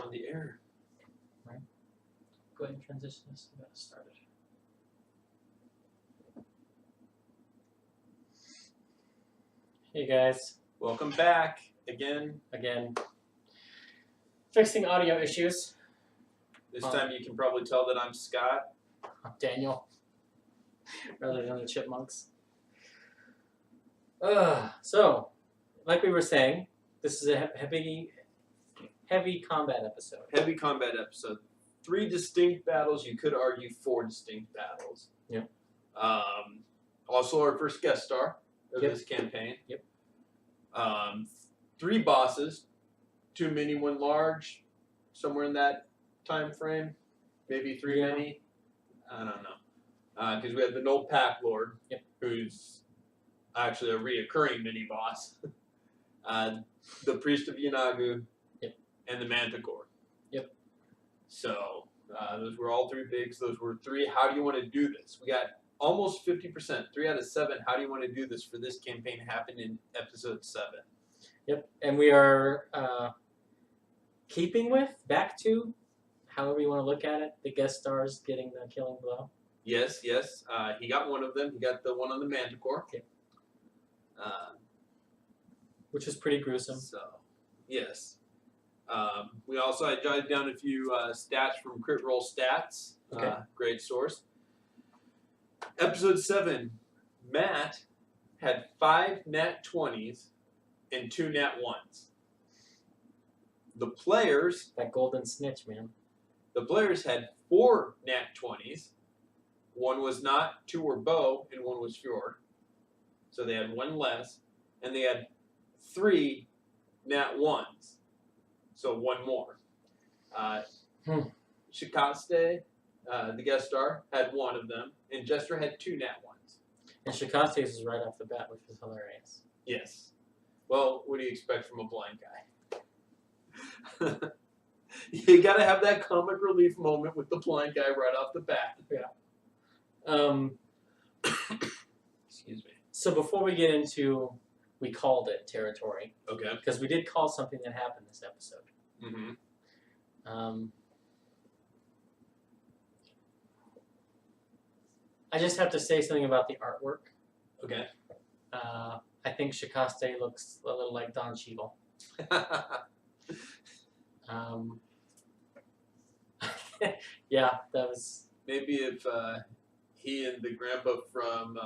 on the air. Right. Go ahead and transition this and get us started. Hey guys. Welcome back again. Fixing audio issues. This time you can probably tell that I'm Scott. Daniel. Rather than the chipmunks. So, like we were saying, this is a heavy combat episode. Heavy combat episode. 3 distinct battles. You could argue 4 distinct battles. Yep. Also our first guest star of this campaign. Yep. 3 bosses. 2 mini, 1 large. Somewhere in that time frame. Maybe 3 mini. I don't know. Because we have the Null Pack Lord, who's actually a reoccurring mini boss. The Priest of Yanagu, and the Manticore. Yep. So those were all 3 bigs. Those were 3. How do you want to do this? We got almost 50%. 3 out of 7. How do you want to do this for this campaign? Happened in episode 7. Yep. And we are keeping with, back to, however you want to look at it, the guest stars getting the killing blow. Yes. He got one of them. He got the one on the Manticore. Okay. Which was pretty gruesome. So, yes. I jotted down a few stats from Crit Roll Stats. Okay. Great source. Episode 7, Matt had 5 nat 20s and 2 nat 1s. The players... That golden snitch, man. The players had 4 nat 20s. 1 was not, 2 were bow, and 1 was fjord. So they had 1 less. And they had 3 nat 1s. So 1 more. Shikaste, the guest star, had 1 of them. And Jester had 2 nat 1s. And Shikaste's is right off the bat, which was hilarious. Yes. Well, what do you expect from a blind guy? You gotta have that comic relief moment with the blind guy right off the bat. Yeah. Excuse me. So before we get into we called it territory. Okay. Because we did call something that happened this episode. Mm-hmm. I just have to say something about the artwork. Okay. I think Shikaste looks a little like Don Cheadle. Yeah, that was... Maybe if he and the grandpa from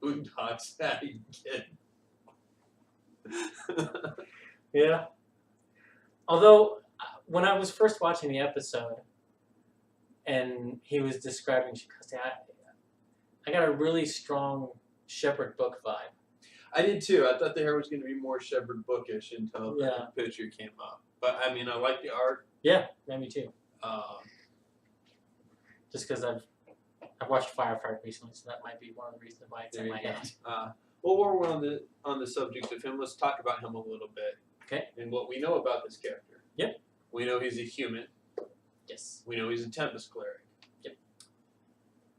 Boondocks had a kid. Yeah. Although, when I was first watching the episode, and he was describing Shikaste, I got a really strong Shepherd book vibe. I did too. I thought the hair was going to be more Shepherd bookish until the picture came up. But I mean, I like the art. Yeah, me too. Just because I've watched Firefight recently, so that might be one of the reasons why it's in my head. Well, while we're on the subject of him, let's talk about him a little bit. Okay. And what we know about this character. Yep. We know he's a human. Yes. We know he's a Tempest cleric. Yep.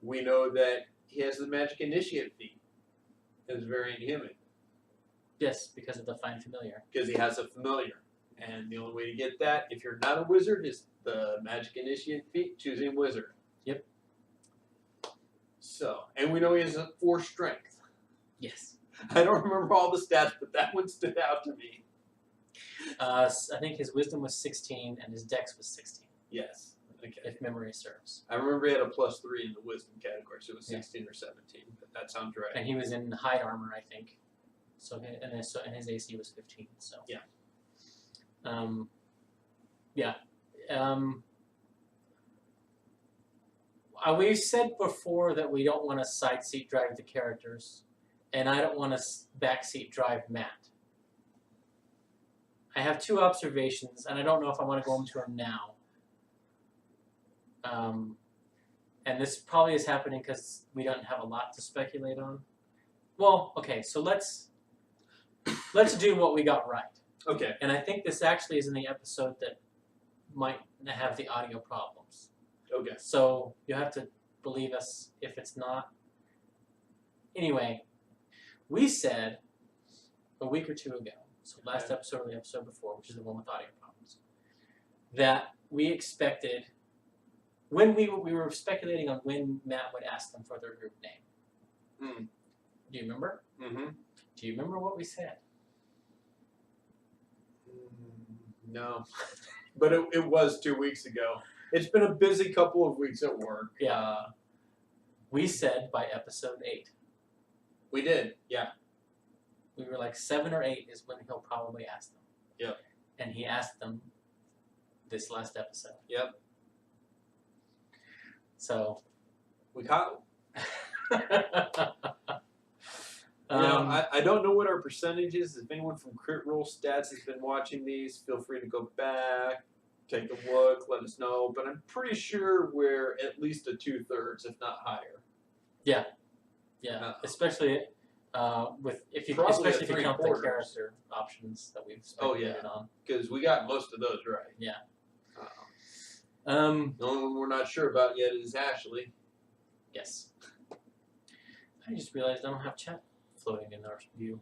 We know that he has the magic initiate feat. It's very inhuman. Yes, because of the Find Familiar. Because he has a familiar. And the only way to get that, if you're not a wizard, is the magic initiate feat, choosing wizard. Yep. So, and we know he has 4 strength. Yes. I don't remember all the stats, but that one stood out to me. I think his wisdom was 16 and his dex was 16. Yes. Okay. If memory serves. I remember he had a +3 in the wisdom category, so it was 16 or 17. But that sounds right. And he was in hide armor, I think. So and his AC was 15. So yeah. We've said before that we don't want to side seat drive the characters, and I don't want to backseat drive Matt. I have 2 observations, and I don't know if I want to go into them now. And this probably is happening because we don't have a lot to speculate on. Well, okay, so let's do what we got right. Okay. And I think this actually is in the episode that might have the audio problems. Okay. So you have to believe us if it's not. Anyway, we said a week or 2 ago, so last episode or the episode before, which is the one with audio problems, that we expected, when we were speculating on when Matt would ask them for their group name. Mm. Do you remember? Mm-hmm. Do you remember what we said? No, but it was 2 weeks ago. It's been a busy couple of weeks at work. Yeah. We said by episode 8. We did, yeah. We were like 7 or 8 is when he'll probably ask them. Yep. And he asked them this last episode. Yep. So we caught I don't know what our percentage is. If anyone from Crit Roll Stats has been watching these, feel free to go back, take a look, let us know. But I'm pretty sure we're at least a 2/3, if not higher. Yeah. Yeah. Especially if you count the character options that we've speculated on. Because we got most of those right. Yeah. The only one we're not sure about yet is Ashley. Yes. I just realized I don't have chat floating in our view.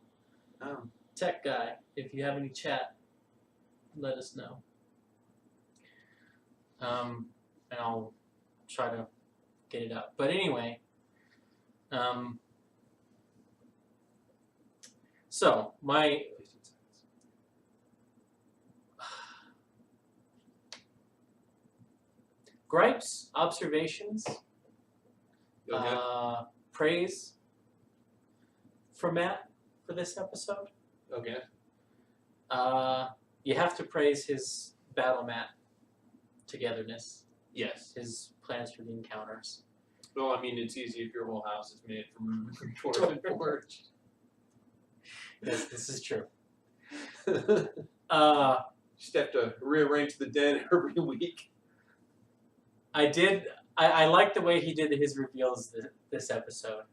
Oh. Tech guy, if you have any chat, let us know. And I'll try to get it up. But anyway, so my gripes, observations, praise for Matt for this episode. Okay. You have to praise his battle mat togetherness. Yes. His plans for the encounters. Well, I mean, it's easy if your whole house is made from dwarf and forge. Yes, this is true. Just have to rearrange the den every week. I like the way he did his reveals this episode.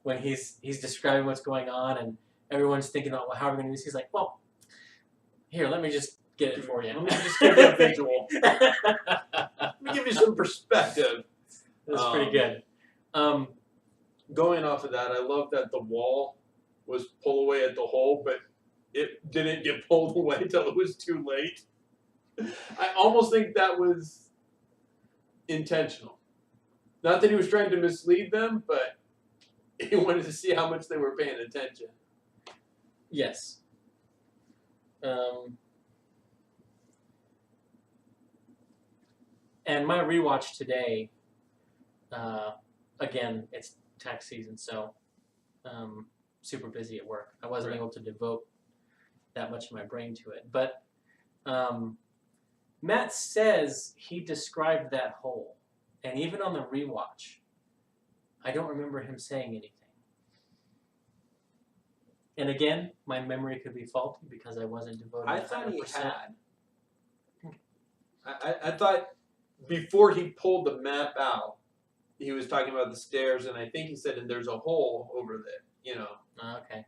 When he's describing what's going on and everyone's thinking about, well, how are we going to do this? He's like, well, here, let me just get it for you. Let me just give you a visual. Let me give you some perspective. That's pretty good. Going off of that, I love that the wall was pulled away at the hole, but it didn't get pulled away until it was too late. I almost think that was intentional. Not that he was trying to mislead them, but he wanted to see how much they were paying attention. Yes. And my rewatch today, again, it's tax season, so super busy at work. I wasn't able to devote that much of my brain to it. But Matt says he described that hole. And even on the rewatch, I don't remember him saying anything. And again, my memory could be faulty because I wasn't devoted. I thought 100%. he had. I thought before he pulled the map out, he was talking about the stairs, and I think he said, "And there's a hole over there." You know. Okay.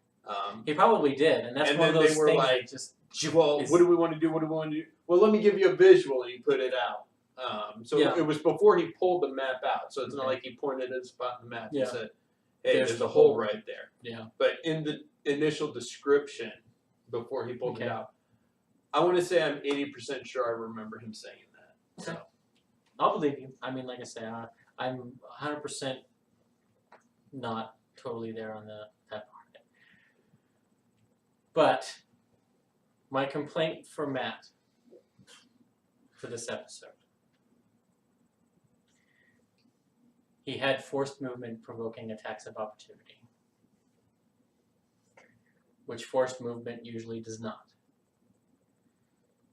He probably did, and that's one of those things. Like, just well, what do we want to do? What do we want to do? Well, let me give you a visual, and he put it out. It was before he pulled the map out, so it's not like he pointed at a spot in the map and said, "Hey, there's a hole right there." Yeah. But in the initial description, before he pulled it out, I want to say I'm 80% sure I remember him saying that. Okay. So. I'll believe you. I mean, like I say, I'm 100% not totally there on that part of it. But my complaint for Matt for this episode. He had forced movement provoking attacks of opportunity, which forced movement usually does not.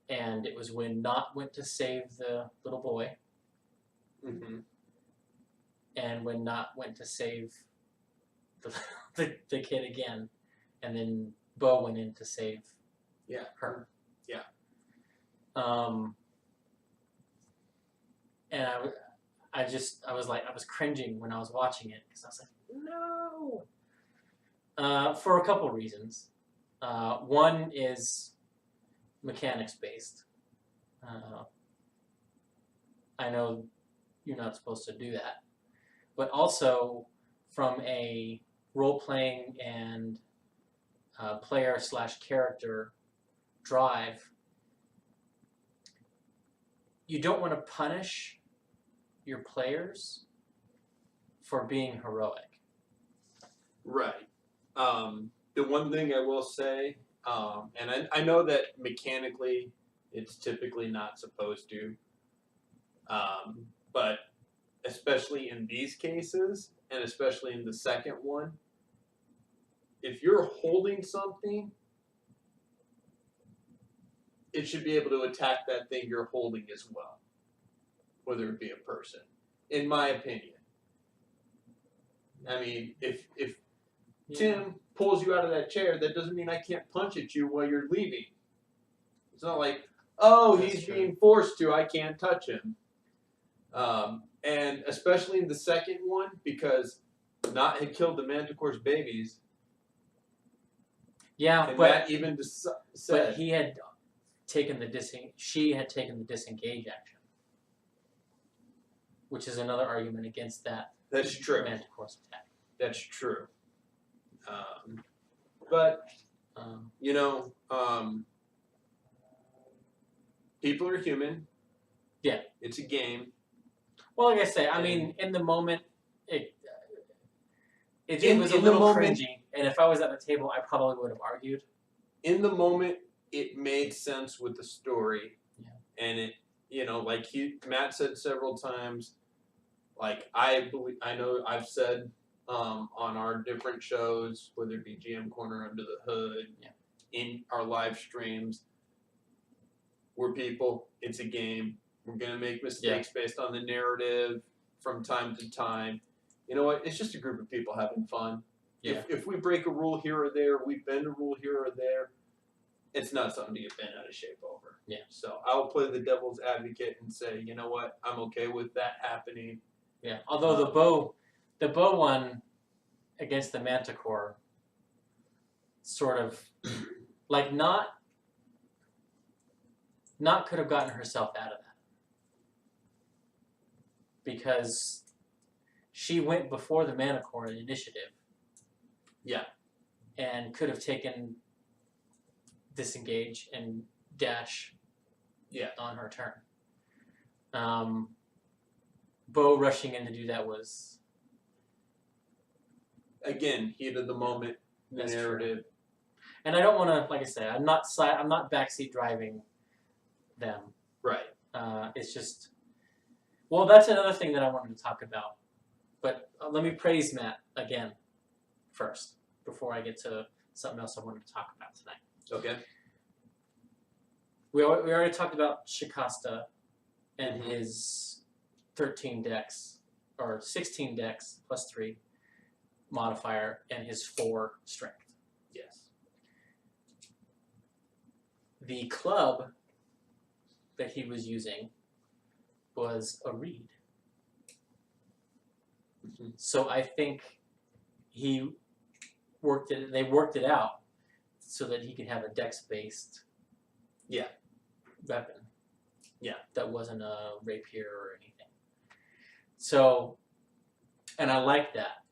And it was when Not went to save the little boy, and when Not went to save the kid again, and then Bo went in to save her. Yeah. And I was cringing when I was watching it because I was like, no. For a couple reasons. One is mechanics based. I know you're not supposed to do that, but also from a role-playing and player/character drive, you don't want to punish your players for being heroic. Right. The one thing I will say, and I know that mechanically it's typically not supposed to, but especially in these cases, and especially in the second one, if you're holding something, it should be able to attack that thing you're holding as well, whether it be a person, in my opinion. I mean, if Tim pulls you out of that chair, that doesn't mean I can't punch at you while you're leaving. It's not like, oh, he's being forced to, I can't touch him. And especially in the second one, because Not had killed the Manticore's babies. Yeah, and but Matt even said he had taken she had taken the disengage action, which is another argument against that. That's true. Manticore's attack. That's true. But you know, people are human. Yeah, it's a game. Well, like I say, I mean, in the moment, it was a little cringy, and if I was at the table, I probably would have argued. In the moment, it made sense with the story, and it, you know, like Matt said several times, like I know I've said on our different shows, whether it be GM Corner, Under the Hood, in our live streams, we're people. It's a game. We're gonna make mistakes based on the narrative from time to time. You know what? It's just a group of people having fun. Yeah. If we break a rule here or there, we bend a rule here or there, it's not something to get bent out of shape over. Yeah. So I'll play the devil's advocate and say, you know what? I'm okay with that happening. Yeah. Although the bow one against the Manticore, sort of, like not could have gotten herself out of that. Because she went before the Manticore in initiative. Yeah. And could have taken disengage and dash on her turn. Bo rushing in to do that was, again, heat of the moment, the narrative. True. And I don't want to, like I said, I'm not backseat driving them. Right. It's just, well, that's another thing that I wanted to talk about. But let me praise Matt again first before I get to something else I wanted to talk about tonight. Okay. We already talked about Shikasta and his 13 decks, or 16 decks plus 3 modifier, and his 4 strength. Yes. The club that he was using was a reed. So I think they worked it out so that he could have a dex-based weapon. Yeah. That wasn't a rapier or anything. So, and I like that.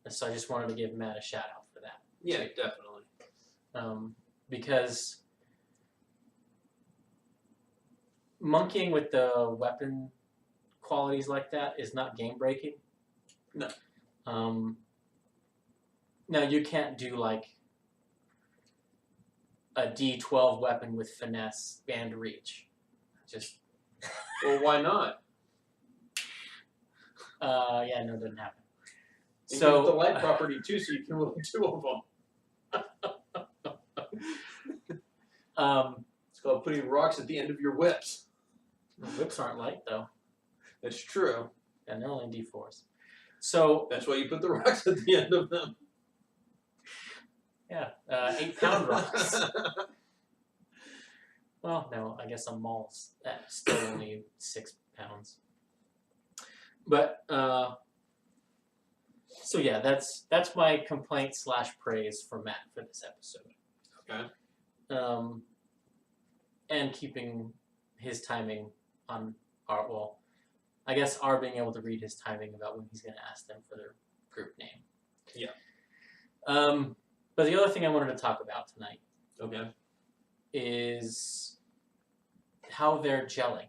So I just wanted to give Matt a shout out for that. Yeah, definitely. Because monkeying with the weapon qualities like that is not game breaking. No. Now you can't do like a D12 weapon with finesse and reach. Just. Well, why not? Yeah, no, it didn't happen. And so use the light property too, so you can roll 2 of them. It's called putting rocks at the end of your whips. Whips aren't light though. That's true. And they're only D4s. So that's why you put the rocks at the end of them. Yeah, 8-pound rocks. Well, no, I guess a maul's still only 6 pounds. But so yeah, that's my complaint / praise for Matt for this episode. Okay. And keeping his timing on I guess our being able to read his timing about when he's going to ask them for their group name. Yeah. But the other thing I wanted to talk about tonight, is how they're gelling.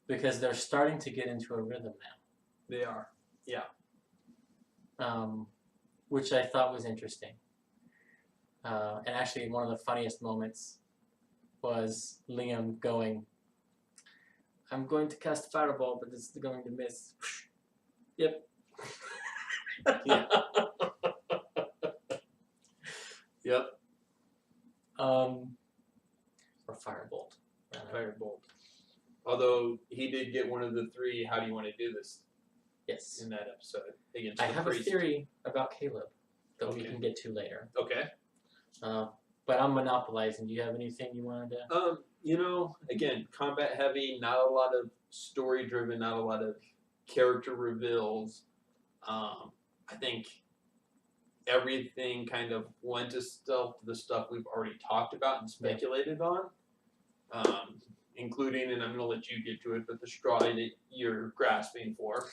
because they're starting to get into a rhythm now. They are. Yeah. Which I thought was interesting. And actually, one of the funniest moments was Liam going, "I'm going to cast a fireball, but it's going to miss." Yep. Yeah. Yep. Or firebolt. Firebolt. Although he did get one of the 3, how do you want to do this? Yes. In that episode. Against I the have priest. a theory about Caleb that we Okay. can get to later. Okay. But I'm monopolizing. Do you have anything you wanted to? You know, again, combat heavy, not a lot of story driven, not a lot of character reveals. I think everything kind of went to the stuff we've already talked about and speculated on. Including, and I'm going to let you get to it, but the straw that you're grasping for.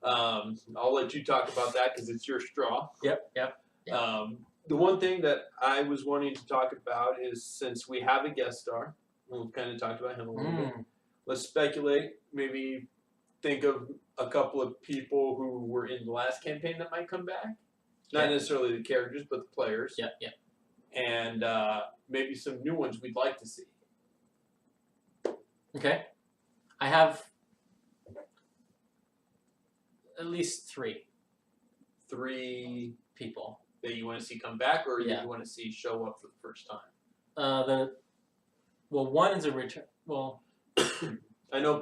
I'll let you talk about that because it's your straw. Yep. The one thing that I was wanting to talk about is, since we have a guest star, we've kind of talked about him a little bit. Let's speculate, maybe think of a couple of people who were in the last campaign that might come back. Not necessarily the characters, but the players. Yep. And maybe some new ones we'd like to see. Okay. I have at least 3. 3 people that you want to see come back, or you want to see show up for the first time? One is a return. Well, I know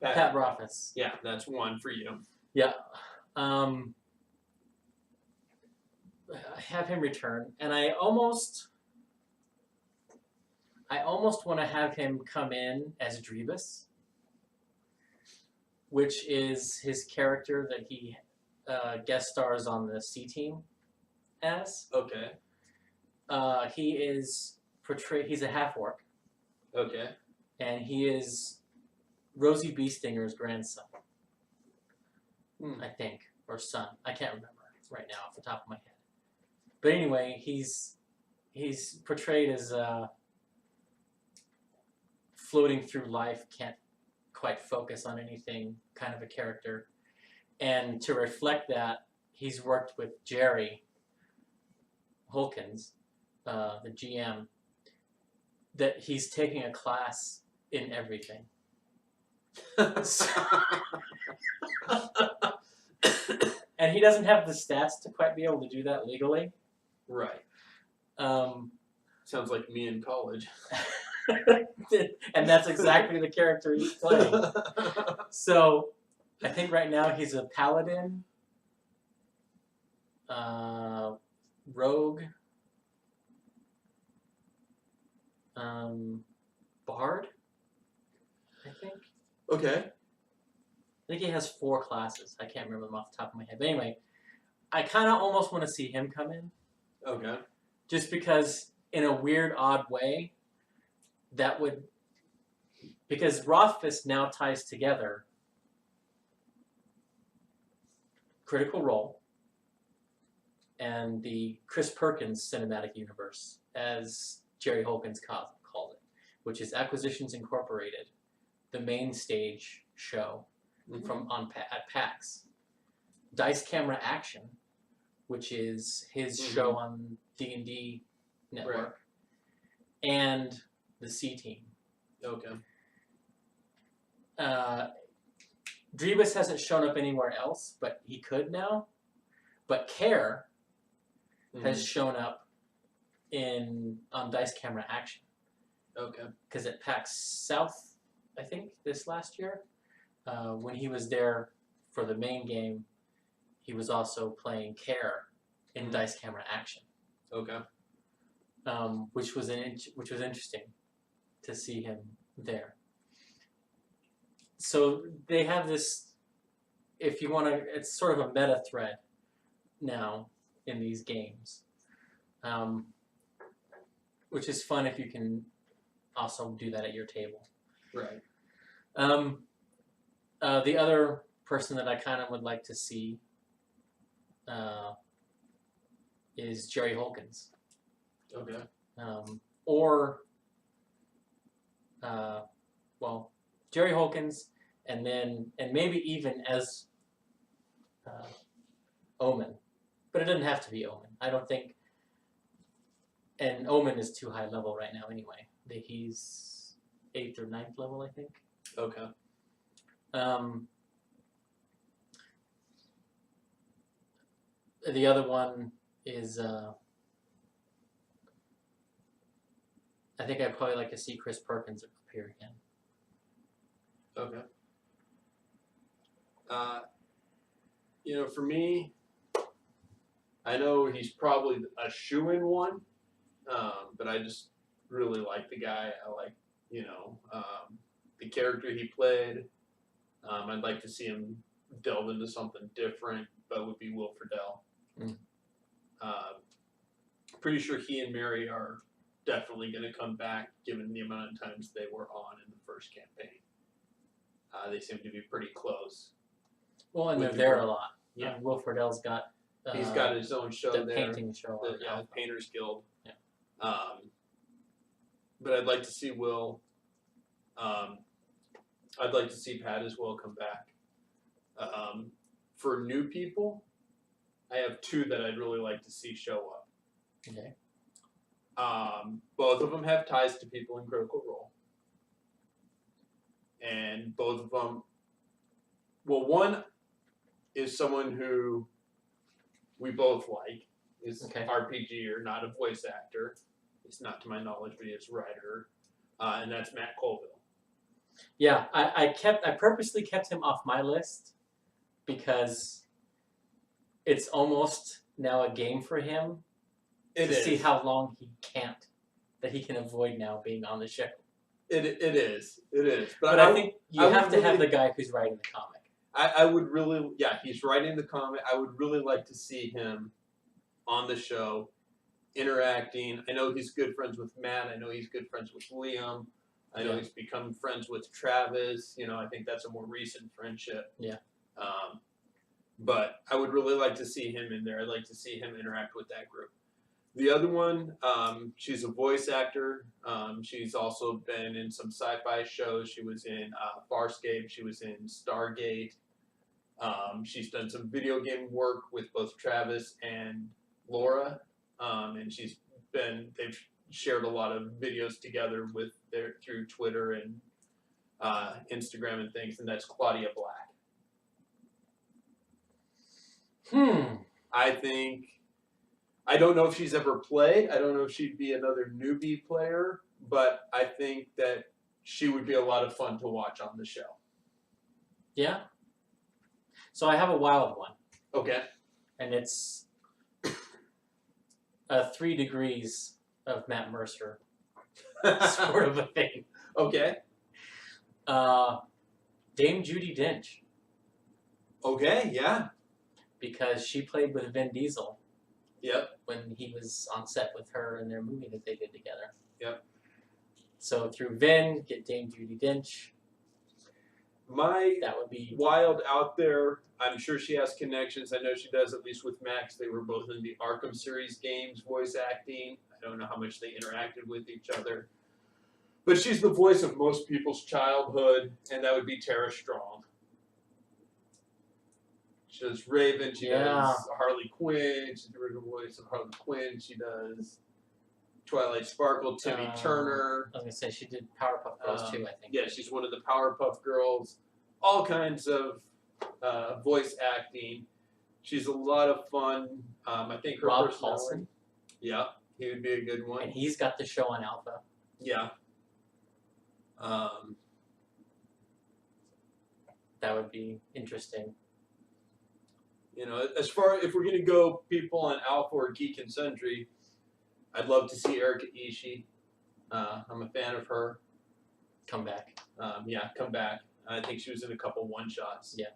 Pat Rothfuss. Yeah, that's one for you. Yeah. I have him return, and I almost want to have him come in as Drebus, which is his character that he guest stars on the C Team as. Okay. He is portrayed. He's a half-orc. Okay. And he is Rosie Beestinger's grandson, I think, or son. I can't remember right now off the top of my head. But anyway, he's portrayed as floating through life, can't quite focus on anything, kind of a character. And to reflect that, he's worked with Jerry Holkins, the GM, that he's taking a class in everything. And he doesn't have the stats to quite be able to do that legally. Right. Sounds like me in college. And that's exactly the character he's playing. So I think right now he's a paladin, rogue, bard, I think. Okay. I think he has 4 classes. I can't remember them off the top of my head. But anyway, I kind of almost want to see him come in. Okay. Just because, in a weird, odd way, that would... Because Rothfuss now ties together Critical Role and the Chris Perkins cinematic universe, as Jerry Holkins called it, which is Acquisitions Incorporated, the main stage show at PAX. Dice Camera Action, which is his show on D&D Network, and the C Team. Okay. Drebus hasn't shown up anywhere else, but he could now. But Care has shown up on Dice Camera Action. Okay. Because at PAX South, I think, this last year, when he was there for the main game, he was also playing Care in Dice Camera Action. Okay. Which was interesting to see him there. So they have this, if you want to, it's sort of a meta thread now in these games, which is fun if you can also do that at your table. Right. The other person that I kind of would like to see is Jerry Holkins. Okay. Or, well, Jerry Holkins, and maybe even as Omen, but it doesn't have to be Omen. I don't think. And Omen is too high level right now anyway. He's 8th or 9th level, I think. Okay. The other one is I think I'd probably like to see Chris Perkins appear again. Okay. For me, I know he's probably a shoo-in one, but I just really like the guy. I like, the character he played. I'd like to see him delve into something different, but would be Will Friedle. Pretty sure he and Mary are definitely going to come back, given the amount of times they were on in the first campaign. They seem to be pretty close. Well, and they're there a lot. Yeah. Will Friedle's got. He's got his own show the there. Painting show. The Painters Guild. Yeah. But I'd like to see Will. I'd like to see Pat as well come back. For new people, I have 2 that I'd really like to see show up. Okay. Both of them have ties to people in Critical Role. And both of them, well, one is someone who we both like, is RPGer, not a voice actor. It's not to my knowledge, but he is a writer. And that's Matt Colville. Yeah, I purposely kept him off my list because it's almost now a game for him to see how long that he can avoid now being on the show. It is. But I think you have to have the guy who's writing the comic. I would really, he's writing the comic. I would really like to see him on the show, interacting. I know he's good friends with Matt. I know he's good friends with Liam. I know he's become friends with Travis. I think that's a more recent friendship. Yeah. But I would really like to see him in there. I'd like to see him interact with that group. The other one, she's a voice actor. She's also been in some sci-fi shows. She was in Farscape. She was in Stargate. She's done some video game work with both Travis and Laura. And they've shared a lot of videos together through Twitter and Instagram and things. And that's Claudia Black. I don't know if she's ever played. I don't know if she'd be another newbie player, but I think that she would be a lot of fun to watch on the show. Yeah. So I have a wild one. Okay. And it's 3 degrees of Matt Mercer sort of a thing. Okay. Dame Judi Dench. Okay, yeah. Because she played with Vin Diesel. Yep. When he was on set with her in their movie that they did together. Yep. So through Vin, get Dame Judi Dench. That would be wild out there. I'm sure she has connections. I know she does, at least with Max. They were both in the Arkham series games, voice acting. I don't know how much they interacted with each other. But she's the voice of most people's childhood, and that would be Tara Strong. She does Raven. She does Harley Quinn. She's the original voice of Harley Quinn. She does Twilight Sparkle, Timmy Turner. I was going to say, she did Powerpuff Girls too, I think. Yeah, she's one of the Powerpuff Girls. All kinds of voice acting. She's a lot of fun. I think her Rob personality. Paulson. Yeah, he would be a good one. And he's got the show on Alpha. Yeah. That would be interesting. As far if we're gonna go people on Alpha or Geek and Sundry, I'd love to see Erika Ishii. I'm a fan of her. Come back. Come back. I think she was in a couple one-shots. Yeah.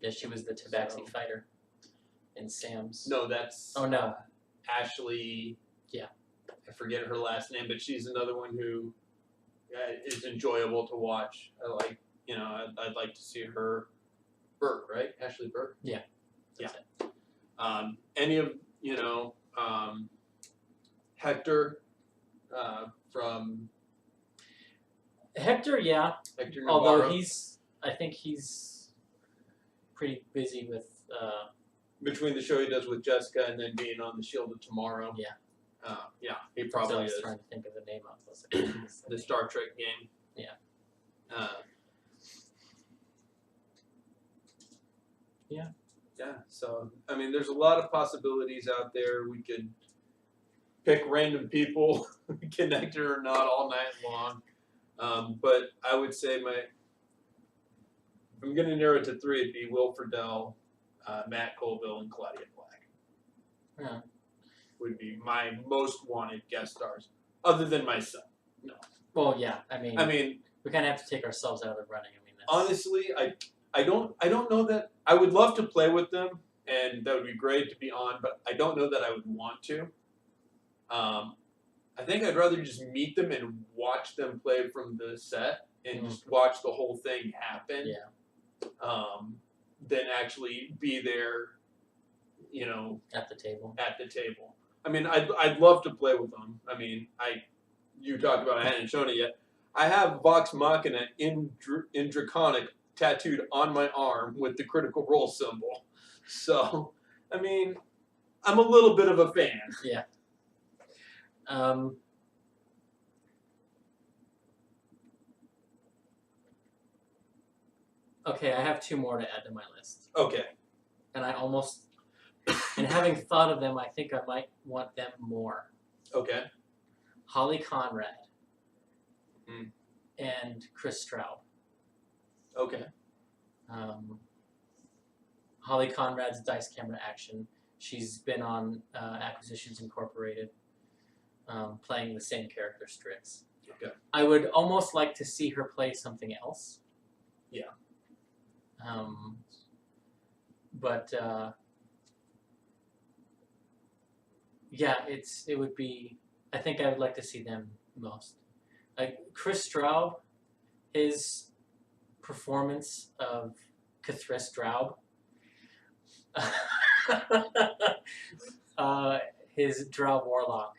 Yeah, she was the Tabaxi fighter in Sam's. No, that's... Oh, no. Ashley... Yeah. I forget her last name, but she's another one who is enjoyable to watch. I'd like to see her... Burke, right? Ashley Burke? Yeah. Yeah. Any of, Hector from Hector, yeah. Hector Navarro. Although I think he's pretty busy with. Between the show he does with Jessica and then being on the Shield of Tomorrow. Yeah. Yeah, he probably I was is. trying to think of the name of The Star Trek game. Yeah. Yeah, so, I mean, there's a lot of possibilities out there. We could pick random people, connected or not, all night long. But I would say if I'm going to narrow it to 3, it'd be Will Friedle, Matt Colville, and Claudia Black. Yeah. Would be my most wanted guest stars, other than myself. No. Well, yeah. I mean, we kind of have to take ourselves out of the running. I mean, honestly, I don't know that I would love to play with them, and that would be great to be on, but I don't know that I would want to. I think I'd rather just meet them and watch them play from the set and just watch the whole thing happen. Yeah. Than actually be there, you know, at the table. I mean, I'd love to play with them. I mean, you talked about I hadn't shown it yet. I have Vox Machina in Draconic tattooed on my arm with the Critical Role symbol. So, I mean, I'm a little bit of a fan. Yeah. Okay, I have 2 more to add to my list. Okay. And and having thought of them, I think I might want them more. Okay. Holly Conrad and Chris Straub. Okay. Holly Conrad's Dice Camera Action. She's been on Acquisitions Incorporated, playing the same character, Strix. Okay. I would almost like to see her play something else. Yeah. But yeah, it would be. I think I would like to see them most. Like Chris Straub, his performance of Cthulhu Straub, his Drow Warlock,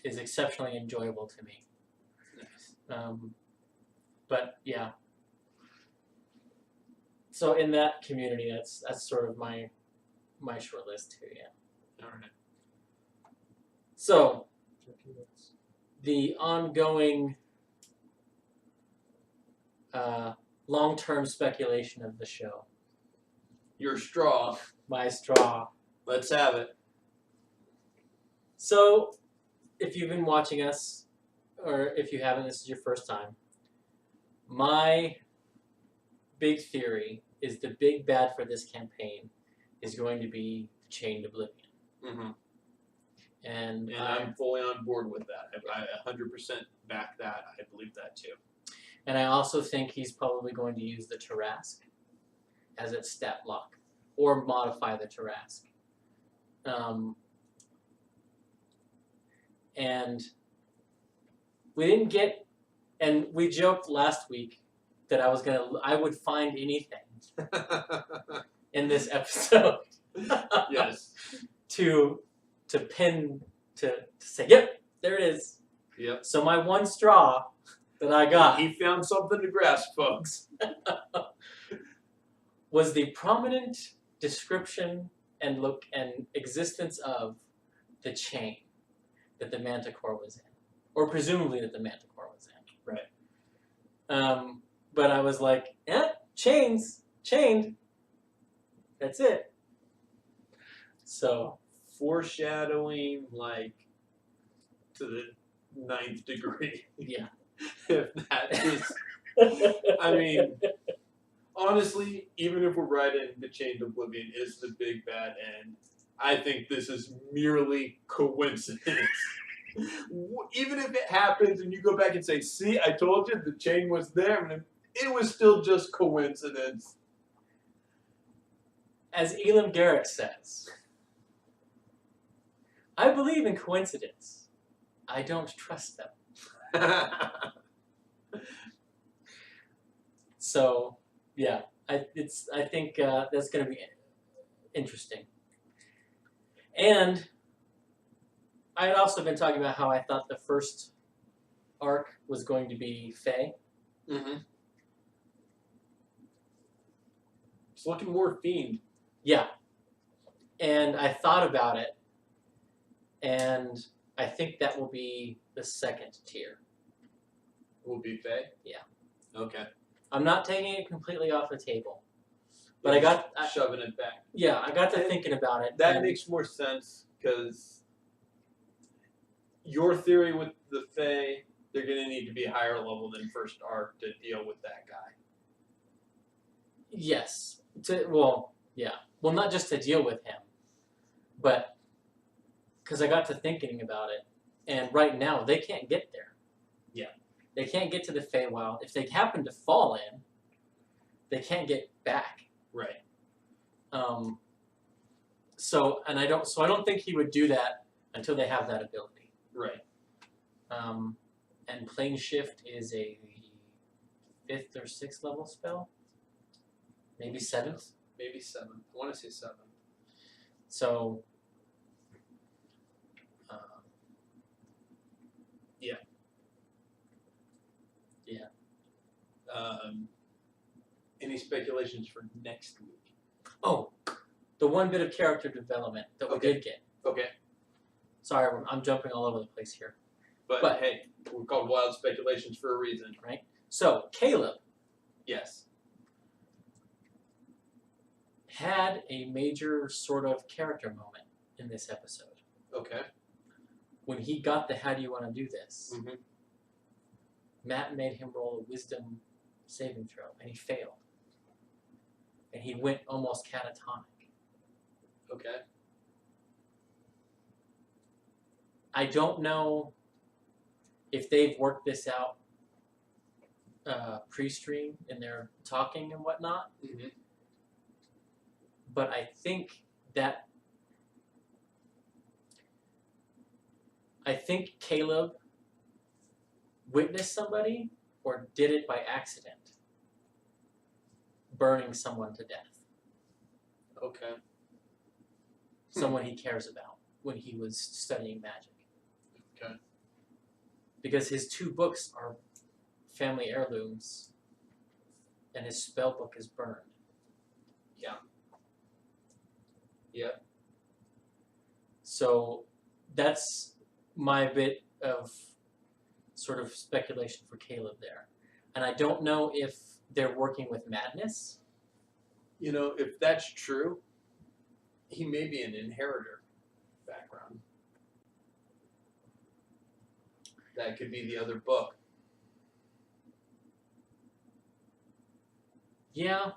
is exceptionally enjoyable to me. Nice. But yeah. So in that community, that's sort of my short list too. Yeah. All right. So the ongoing long-term speculation of the show. Your straw. My straw. Let's have it. So, if you've been watching us, or if you haven't, this is your first time. My big theory is the big bad for this campaign is going to be Chained Oblivion. Mm-hmm. And I'm fully on board with that. I 100% back that. I believe that too. And I also think he's probably going to use the Tarrasque as its stat block, or modify the Tarrasque. And we didn't get, and we joked last week that I would find anything in this episode. Yes. To pin, to say, yep, there it is. Yep. So my one straw that I got. He found something to grasp, folks. Was the prominent description and look and existence of the chain that the Manticore was in, or presumably that the Manticore was in. Right. But I was like, chained. That's it. So foreshadowing, like, to the 9th degree. Yeah. If that is, I mean, honestly, even if we're right in the Chained Oblivion is the big bad end, I think this is merely coincidence. Even if it happens and you go back and say, see, I told you the chain was there, and it was still just coincidence. As Elam Garrett says, I believe in coincidence. I don't trust them. So, yeah, I think that's going to be interesting. And I had also been talking about how I thought the first arc was going to be Faye. Mm-hmm. It's looking more Fiend. Yeah. And I thought about it, and I think that will be the second tier. Will be Faye? Yeah. Okay. I'm not taking it completely off the table. But You're I got... shoving it back. Yeah, I got to thinking about it. That makes more sense, because your theory with the Fae, they're going to need to be higher level than first arc to deal with that guy. Yes. Well, not just to deal with him, but because I got to thinking about it, and right now they can't get there. Yeah. They can't get to the Feywild. If they happen to fall in, they can't get back. Right. So I don't think he would do that until they have that ability. Right. And Plane Shift is a 5th or 6th level spell. Maybe 7th. Maybe 7th. I want to say 7th. So. Yeah. Yeah. Any speculations for next week? Oh, the one bit of character development that we did get. Okay. Sorry, I'm jumping all over the place here. But hey, we're called Wild Speculations for a reason. Right? So, Caleb. Yes. Had a major sort of character moment in this episode. Okay. When he got the "How do you want to do this?" Mm-hmm. Matt made him roll a wisdom saving throw, and he failed. And he went almost catatonic. Okay. I don't know if they've worked this out pre-stream in their talking and whatnot, but I think Caleb witnessed somebody or did it by accident burning someone to death. Okay. Someone he cares about when he was studying magic. Okay. Because his 2 books are family heirlooms and his spell book is burned. Yeah. Yeah. So that's my bit of sort of speculation for Caleb there. And I don't know if they're working with madness. You know, if that's true, he may be an inheritor background. That could be the other book. Yeah.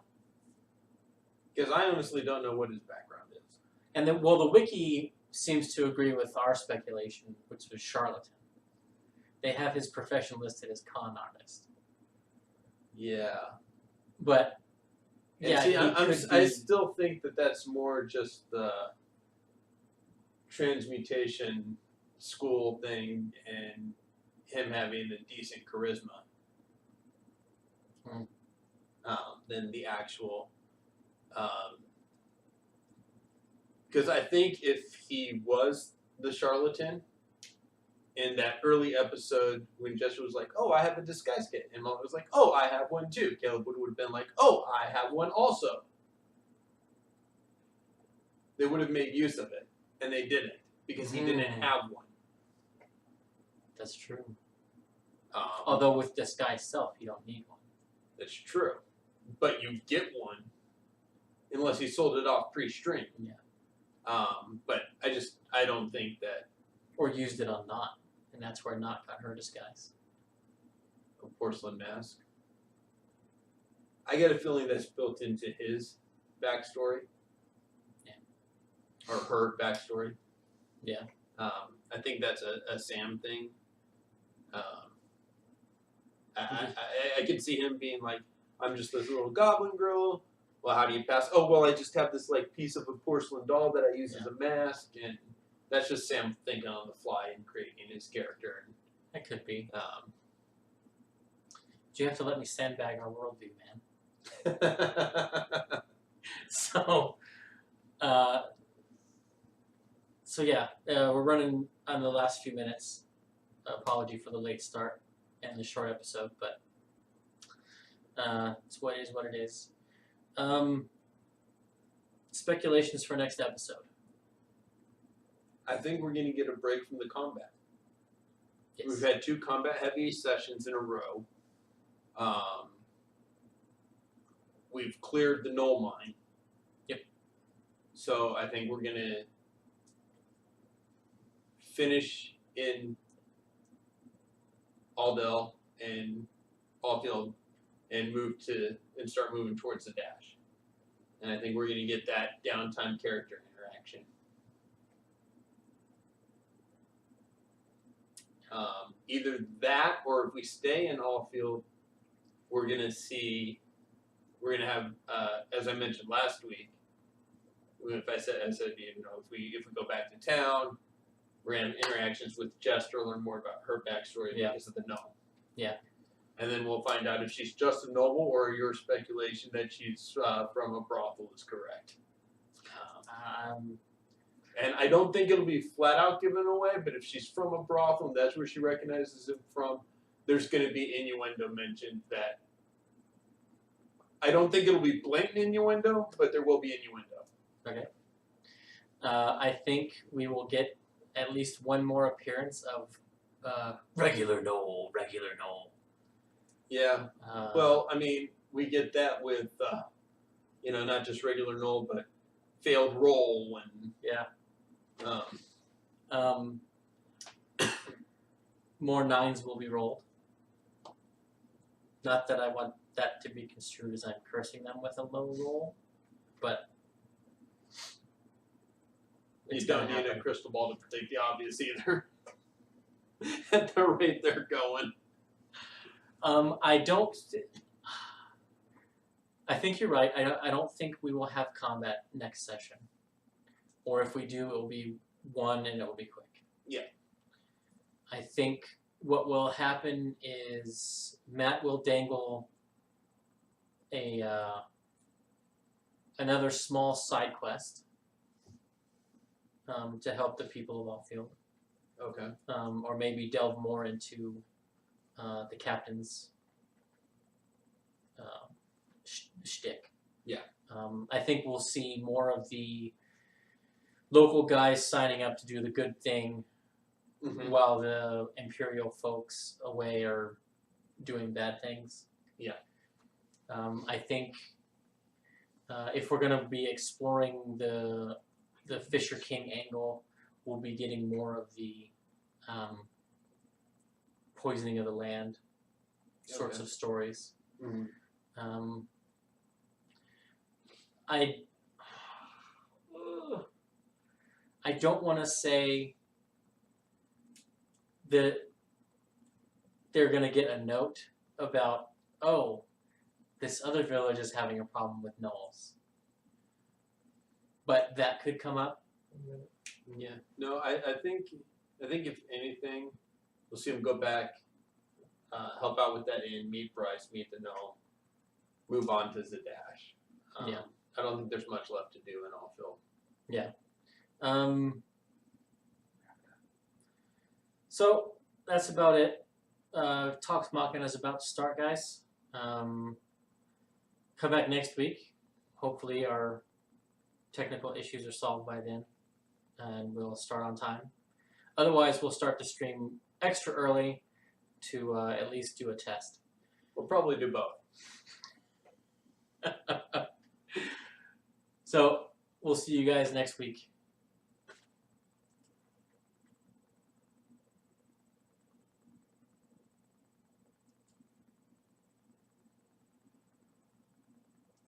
Because I honestly don't know what his background is. And then, well, the wiki seems to agree with our speculation, which was charlatan. They have his profession listed as con artist. Yeah. But, and yeah, see, I still think that that's more just the transmutation school thing and him having a decent charisma than the actual. Because I think if he was the charlatan in that early episode when Jessica was like, "Oh, I have a disguise kit," and Mom was like, "Oh, I have one too," Caleb would have been like, "Oh, I have one also." They would have made use of it, and they didn't because he didn't have one. That's true. Although with disguise self, you don't need one. That's true, but you get one unless he sold it off pre-stream. Yeah. But I don't think that. Or used it on Knot, and that's where Knot got her disguise. A porcelain mask. I get a feeling that's built into his backstory. Yeah. Or her backstory. Yeah. I think that's a Sam thing. I could see him being like, "I'm just this little goblin girl. Well, how do you pass? Oh, well, I just have this like piece of a porcelain doll that I use as a mask," and that's just Sam thinking on the fly and creating his character. That could be. You have to let me sandbag our worldview, man. So yeah, we're running on the last few minutes. Apology for the late start. end the short episode, but it's what it is. What it is. Speculations for next episode. I think we're going to get a break from the combat. Yes. We've had 2 combat-heavy sessions in a row. We've cleared the Knoll mine. Yep. So I think we're going to finish in Aldel and Allfield and start moving towards the dash. And I think we're going to get that downtime character interaction. Either that, or if we stay in Allfield, we're going to have, as I mentioned last week, I said, if we go back to town, we're going to have interactions with Jester, learn more about her backstory because of the Gnome. Yeah. And then we'll find out if she's just a noble or your speculation that she's from a brothel is correct. And I don't think it'll be flat out given away, but if she's from a brothel and that's where she recognizes him from, there's going to be innuendo mentioned that. I don't think it'll be blatant innuendo, but there will be innuendo. Okay. I think we will get at least one more appearance of regular Knoll. Yeah. Well, I mean, we get that with, not just regular Knoll, but failed roll and more 9s will be rolled. Not that I want that to be construed as I'm cursing them with a low roll, but you don't need a crystal ball to predict the obvious either. At the rate they're going. I think you're right. I don't think we will have combat next session. Or if we do, it will be 1 and it will be quick. Yeah. I think what will happen is Matt will dangle another small side quest to help the people of Allfield. Okay. Or maybe delve more into the captain's shtick. Yeah. I think we'll see more of the local guys signing up to do the good thing while the Imperial folks away are doing bad things. Yeah. I think if we're going to be exploring the Fisher King angle, we'll be getting more of the poisoning of the land sorts of stories. I don't want to say that they're going to get a note about, oh, this other village is having a problem with gnolls. But that could come up. Yeah. No, I think if anything, we'll see him go back, help out with that inn, meet Bryce, meet the gnome, move on to Zadash. Yeah. I don't think there's much left to do in Allfield. Yeah. So that's about it. Talks Machnia is about to start, guys. Come back next week. Hopefully our technical issues are solved by then, and we'll start on time. Otherwise, we'll start the stream extra early to at least do a test. We'll probably do both. So we'll see you guys next week.